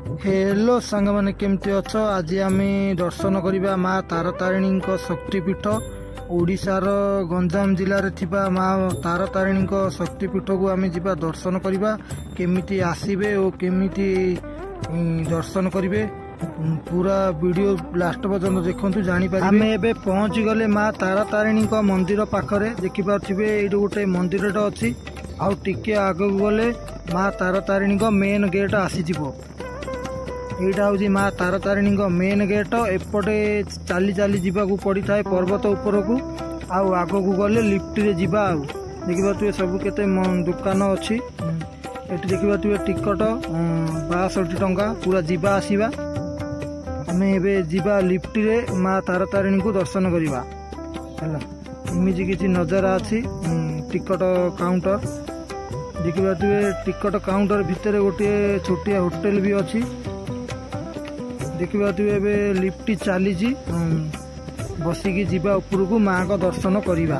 Hello सांग माने केमती अछ। आज आम दर्शन करवा माँ तारतारिणी शक्तिपीठ ओडिशार गंजाम जिले में माँ तारतारिणी शक्तिपीठ को आम जा दर्शन करवा केमिति आसबे और केमिति दर्शन करेंगे पूरा वीडियो लास्ट पर्यंत देखु जापर। आम एबे पहुँच गले माँ तारतारिणी मंदिर पाखरे देखिपे ये गोटे मंदिर अच्छी आउ टिके आगक गले माँ तारतारिणी मेन गेट आसीज। यहाँ हूँ माँ तारतारिणी मेन गेट। एपटे चली चली जावाक पड़ी था पर्वत उपर को आग को गले लिफ्ट रे जावा। देखिए सब केते दुकान अच्छी ये देखिए टिकट 62 टंका पूरा जीवा आसवा। आम एबे जीवा लिफ्ट रे माँ तारतारिणी को दर्शन करवा है। इमिजी किसी नजारा अच्छी टिकट काउंटर देखिए टिकट काउंटर भितर गोटे छोटिया होटेल भी अच्छी। देखिए लिफ्ट चली बसिकी जीवा ऊपर को माँ का दर्शन करवा।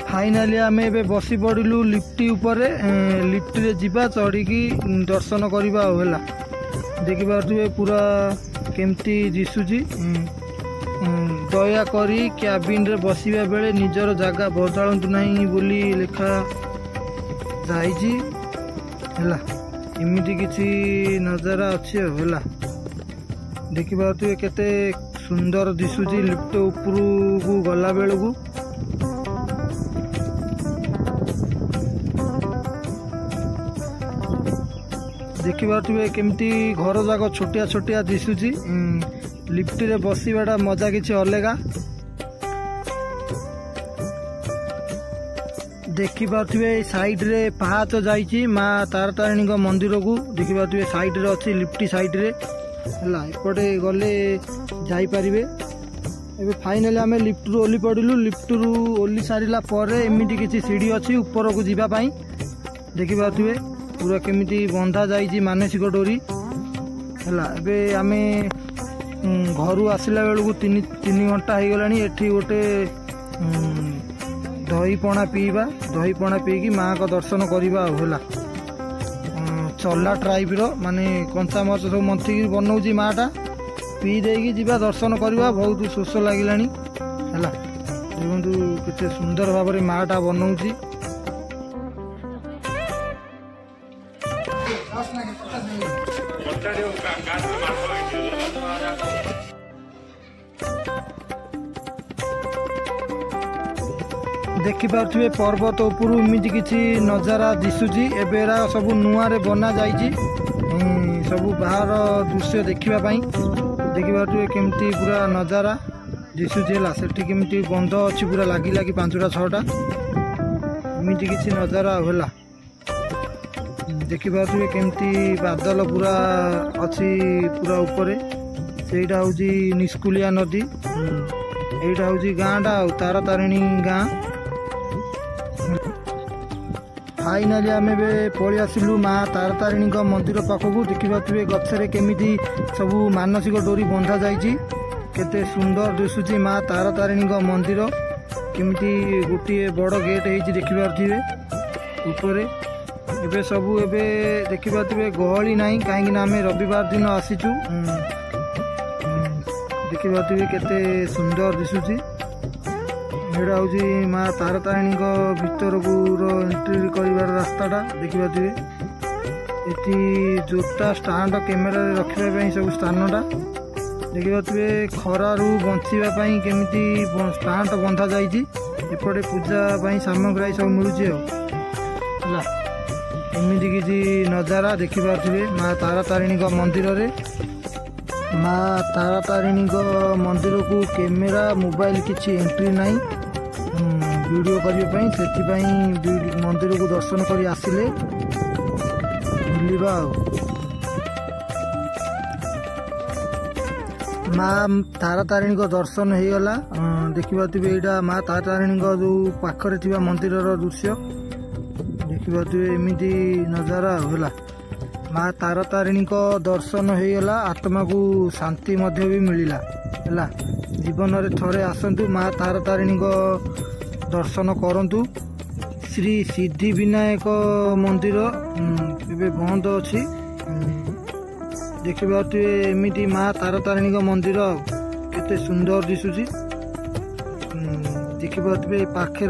फाइनाली आम ए बसी पड़ू लिफ्ट उपर लिफ्ट रे जीवा चढ़ी दर्शन करवा है। देखिए पूरा केमती दिशुची दया करी कैबिन रे बसिबा बेले निजर जगह बदलतु नहीं बोली लिखा जाइए। एमती किसी नजारा अच्छी है। देखिए केते सुंदर दिशुची लिफ्ट ऊपर को गला बेलू को। देखिए केमती घर जाक छोटिया छोटिया दिशुची लिफ्ट रे बसवाटा मजा किसी अलगा। देखिपे साइड रे पहाच जाइए माँ तारतारिणी मंदिर को। देखिए साइड रे अच्छी लिफ्ट साइड रे है एपटे गले जापर। एबे फाइनली आम लिफ्ट रु ओली पड़ू। लिफ्ट रु ओली सारा पर एमती किसी सीढ़ी अच्छी ऊपर को जावाई। देखिए पूरा केमिति बंधा जाइए मानसिक डोरी है। आम घर आसला बेलू 3 घंटा हो गला। एठी गोटे दही पणा पीवा दही पणा पीकी माँ का दर्शन करवा है। चला ट्राइब माने कंचा मरच सब मंथी बनाऊँ माँटा पी देकी जीवा दर्शन करवा। बहुत शोष लगिला है। देखु केते सुंदर भाव में माँटा बनाऊँ। देखिपे पर्वत उपर इमिजी किसी नजारा दिशुची। एबेरा सब नुआ रे बना जाइए सब बाहर दृश्य देखापी। देखिपे केमती पूरा नजारा दिशुची है। सेठी केमती बंध अच्छी पूरा लगी लगी 5टा 6टा इमिजी किसी नजारा है। देखिपे केमती बादल पूरा अच्छी पूरा ऊपर सेटा हूँ निस्कुलिया नदी। यहाँ हूँ गाँटा तारतारिणी गाँ। फाइनाली आम पलि आसिलु माँ तारतारिणी मंदिर पाखक। देखिपे गछरे केमिति सब मानसिक डोरी बंधा जाइए। केते सुंदर दिशुची माँ तारतारिणी मंदिर केमिति गोटे बड़ गेट हो देखिपे ऊपर। एबे सब एबे देखिपे गहली ना कहीं आम रविवार दिन आसीचु। देखिपे केते सुंदर दिशुची। यहाँ हूँ माँ तारतारिणी भीतर को एंट्री कर रास्ताटा। देखिपे ये जोता स्टाण्ड कैमेरा रखापी सब स्थानटा। देखिपे खरारू बचापी केमिति स्टाण्ड बंधा जाइए। एपटे पूजा सामग्री सब मिलूँ एमती किसी नजारा। देखिपे माँ तारतारिणी मंदिर रे माँ तारतारिणी मंदिर को कैमेरा मोबाइल किसी एंट्री नहीं वीडियो करने से मंदिर को दर्शन कर आसिले बुलवा। माँ तारतारिणी दर्शन हो गला। देखिपे यहाँ माँ तारतारिणी जो पाखरे थी मंदिर दृश्य। देखिपे एमती नजारा है। माँ तारतारिणी दर्शन हो गला। आत्मा को शांति भी मिलला है। जीवन में थरे आसतु माँ तारतारिणी दर्शन करंतु। श्री सिद्धि विनायक मंदिर एबे बंद अच्छी देखिए एमती माँ तारतारिणी मंदिर केते सुंदर दिशुची देखिए पाखे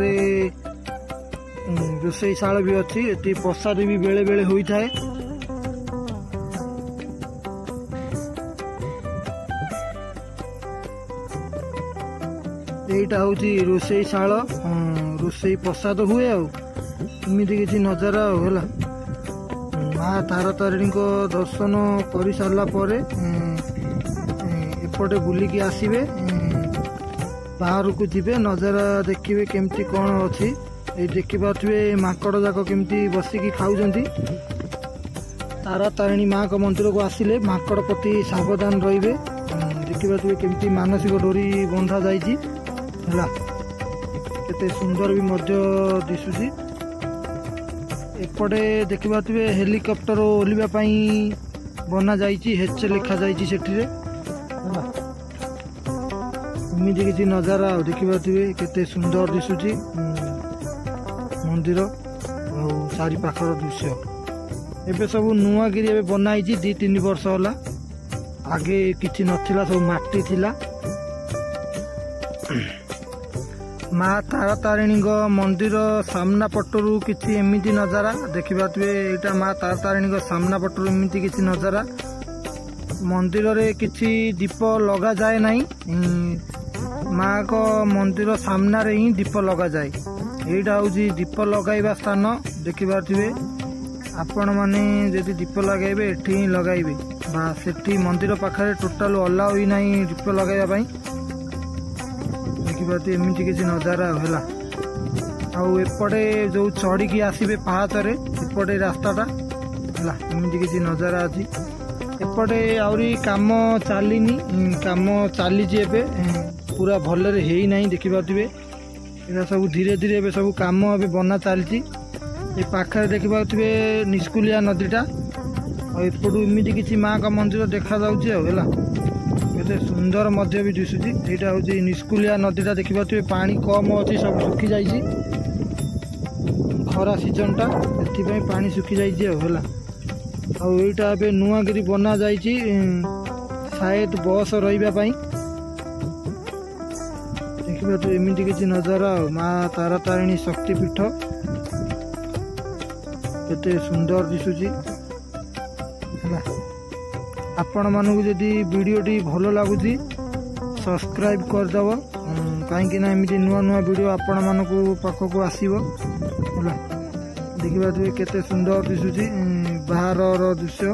रोषेईशाला भी अच्छी ये प्रसाद भी बेले बेले होता है। यहीटा हूँ रोषेईशाला रोषेई प्रसाद हुए आमती किसी नजारा है माँ तारतारिणी दर्शन कर सारा पर एपटे बुलिकी आसबे बाहर को जीवे नजारा देखिए केमती कौन अच्छी ये देखिपे माकड़ जाक केमती बसिकी खाऊंट तारतारिणी माँ का मंदिर को आसिले माकड़ प्रति सावधान रे देखिपे केमती मानसिक डोरी बंधा जाइए केते सुंदर भी मध्य दिशुची एपटे देखिपे हेलिकॉप्टर ओहलिबा पई बना जाइए हेच लिखा जाइए सेठिरे एमती किसी नजारा देखिपे केते सुंदर दिशुची मंदिर चारि पाखर दृश्य एबे सब नुआगिरी एबे बनाई 2-3 वर्ष होला आगे किछि नथिला सब माटी थिला। माँ तारतारिणी मंदिर सामना पटरू किछि एमिति नजारा देखिपे एटा माँ तारतारिणी सामना पटरू एमिति किछि नजारा मंदिर रे किछि दीप लगा जाए नहीं माँ को मंदिर सामना रे ही दीप लगा जाए यहीटा हूँ दीप लगाइबा स्थान देखिपे आपण मैंने जदि दीप लगाइबे एठी ही लगाइबे बा सेठी मंदिर पाखरे टोटाल अलाउ ही नहीं दीप लगाइबा देखिपे एमती किसी नजारा है आउपटे जो चढ़ी आसबे पहाचरे एपटे रास्ताटा है एमती किसी नजारा अच्छी एपटे आहरी काम चलीनी काम चली पूरा भलरे है नहीं देखिपे ये सब धीरे धीरे ए सब कम ए बना चलती पाखे देखिपे निस्कुलिया नदीटा एपटू एमती किसी माँ का मंदिर देखा जाते सुंदर मध्य भी दिशुची यहाँ हूँ निस्कुलिया नदीटा देखिपे पानी कम अच्छी सब सुखी जाइए खरा सीजनटा से पानी सुखी जाइए आईटा ए नुआगिरी बना जाइए शायद बस रही देखिए एमती किसी नजारा माँ तारतारिणी शक्तिपीठ केते सुंदर दिशुची आपण मानू जदि वीडियोटी भल लगुच सब्सक्राइब करदेव कहीं एमती नुआ नुआ वीडियो आपण मानक पाखक आसब देखिए केते सुंदर दिशुची बाहर दृश्य।